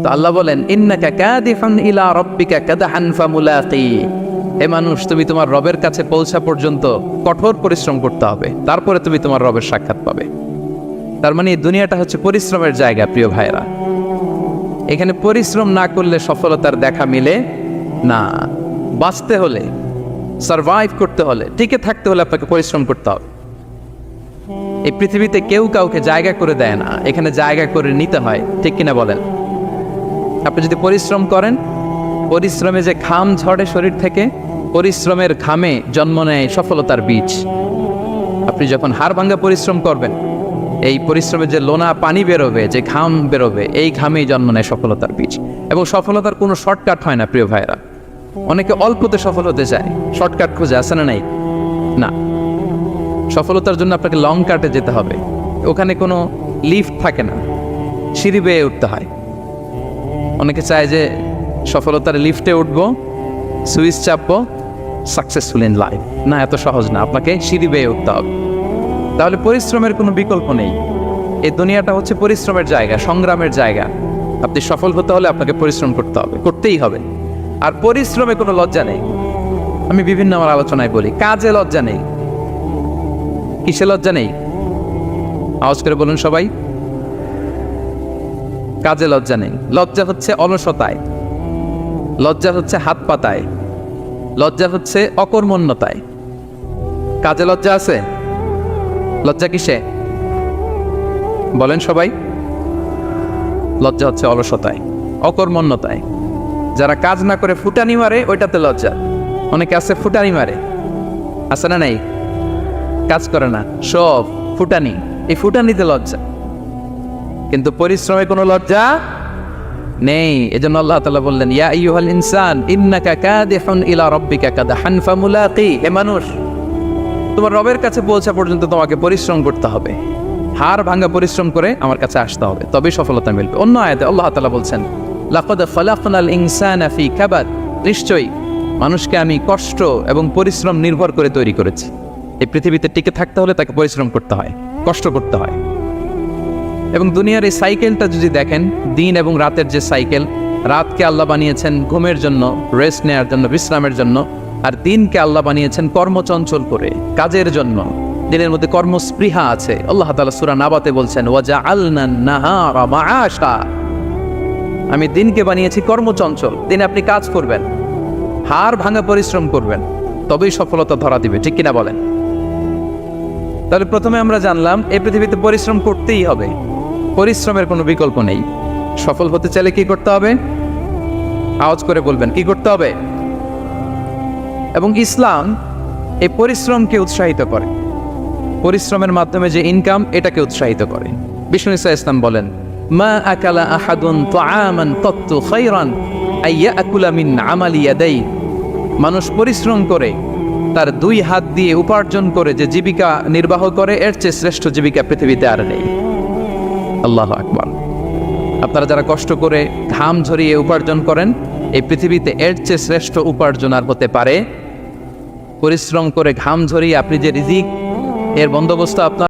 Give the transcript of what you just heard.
তো আল্লাহ বলেন ইন্নাকা কাদিফান ইলা রাব্বিকা কাদহান ফামুলাকি, হে মানুষ তুমি তোমার রবের কাছে পৌঁছা পর্যন্ত কঠোর পরিশ্রম করতে হবে, তারপরে তুমি তোমার রবের সাক্ষাৎ পাবে। তার মানে এই দুনিয়াটা হচ্ছে পরিশ্রমের জায়গা প্রিয় ভাইরা। এখানে পরিশ্রম না করলে সফলতার দেখা মিলে না। বাঁচতে হলে, সারভাইভ করতে হলে, টিকে থাকতে হলে আপনাকে পরিশ্রম করতে হবে। এই পৃথিবীতে কেউ কাউকে জায়গা করে দেয় না, এখানে জায়গা করে নিতে হয়, ঠিক কিনা বলেন? আপনি যদি পরিশ্রম করেন, পরিশ্রমে যে ঘাম ঝরে শরীর থেকে, পরিশ্রমের ঘামে জন্ম নেয় সফলতার বীজ। আপনি যখন হাড় ভাঙ্গা পরিশ্রম করবেন, এই পরিশ্রমে যে লোনা পানি বেরোবে, যে ঘাম বেরোবে, এই ঘামেই জন্ম নেয় সফলতার বীজ। এবং সফলতার কোনো শর্টকাট হয় না প্রিয় ভাইরা। অনেকে অল্পতে সফল হতে চায়, শর্টকাট খুঁজে, আসে না নাই? না, সফলতার জন্য আপনাকে লং কাটে যেতে হবে। ওখানে কোনো লিফট থাকে না, সিঁড়ি বেয়ে উঠতে হয়। অনেকে চায় যে সফলতার লিফটে উঠবো, সুইচ চাপবো, সাকসেসফুল ইন লাইফ। না, এত সহজ না, আপনাকে সিঁড়ি বেয়ে উঠতে হবে। তাহলে পরিশ্রমের কোনো বিকল্প নেই। এই দুনিয়াটা হচ্ছে পরিশ্রমের জায়গা, সংগ্রামের জায়গা। আপনি সফল হতে হলে আপনাকে পরিশ্রম করতে হবে, করতেই হবে। আর পরিশ্রমে কোনো লজ্জা নেই। আমি বিভিন্ন আমার আলোচনায় বলি, কাজে লজ্জা নেই। কিসে লজ্জা নেই? আওয়াজ করে বলুন সবাই। কাজে লজ্জা নেই। লজ্জা হচ্ছে অলসতায়, লজ্জা হচ্ছে হাত পাতায়, লজ্জা হচ্ছে অকর্মণ্যতায়। কাজে লজ্জা আছে? লজ্জা কিসে বলেন সবাই? লজ্জা হচ্ছে অলসতায়, অকর্মণ্যতায়। যারা কাজ না করে ফুটানি মারে, ওইটাতে লজ্জা। অনেকে আছে ফুটানি মারে, আছে না নাই? কাজ করে না, সব ফুটানি, এই ফুটানিতে লজ্জা। কিন্তু পরিশ্রমে কোনো লজ্জা নেই। এজন্য আল্লাহ তাআলা বললেন, ইয়া আইয়ুহাল ইনসান ইন্নাকা কাদিহুন ইলা রাব্বিকা কাদহান ফামুলাকি, হে মানুষ তোমার রবের কাছে পৌঁছা পর্যন্ত তোমাকে পরিশ্রম করতে হবে। হাড় ভাঙা পরিশ্রম করে আমার কাছে আসতে হবে, তবেই সফলতা মিলবে। অন্য আয়াতে আল্লাহ তাআলা বলছেন, লাকাদ খালাকনাল ইনসানা ফি কাবাদ, নিশ্চয়ই মানুষকে আমি কষ্ট এবং পরিশ্রম নির্ভর করে তৈরি করেছি। এই পৃথিবীতে টিকে থাকতে হলে তাকে পরিশ্রম করতে হয়, কষ্ট করতে হয়। এবং দুনিয়ার এই সাইকেলটা যদি দেখেন, দিন এবং রাতের যে সাইকেল, রাতকে আল্লাহ বানিয়েছেন ঘুমের জন্য, রেস্ট নেওয়ার জন্য, বিশ্রামের জন্য। আর দিনকে আল্লাহ বানিয়েছেন কর্মচঞ্চল করে, কাজের জন্য। দিনের মধ্যে কর্মস্পৃহা আছে। আল্লাহ তাআলা সূরা নাবাতে বলছেন, ওয়াজআলনান নাহারা মাআশা, আমি দিনকে বানিয়েছি কর্মচঞ্চল। দিনে আপনি কাজ করবেন, হাড় ভাঙা পরিশ্রম করবেন, তবেই সফলতা ধরা দিবে, ঠিক কিনা বলেন? তাহলে প্রথমে আমরা জানলাম এই পৃথিবীতে পরিশ্রম করতেই হবে, পরিশ্রমের কোনো বিকল্প নেই। সফল হতে চাইলে কি করতে হবে? আওয়াজ করে বলবেন, কি করতে হবে? এবং ইসলাম এই পরিশ্রমকে উৎসাহিত করে, পরিশ্রমের মাধ্যমে যে ইনকাম, এটাকে উৎসাহিত করে। বিষ্ণু ঈসা ইসলাম বলেন, মা আকালা আহাদুন তাআমান কাত্তু খায়রান আইয়াকুলা মিন আমালি ইয়াদাই, মানুষ পরিশ্রম করে তার দুই হাত দিয়ে উপার্জন করে যে জীবিকা নির্বাহ করে, এর চেয়ে শ্রেষ্ঠ জীবিকা পৃথিবীতে আর নেই। আল্লাহু আকবার। আপনারা যারা কষ্ট করে ঘাম ঝরিয়ে উপার্জন করেন, এই পৃথিবীতে এর চেয়ে শ্রেষ্ঠ উপার্জন আর হতে পারে? পরিশ্রম করে ঘাম ঝরিয়ে আপনি যে রিজিক, এর বন্দোবস্ত আপনার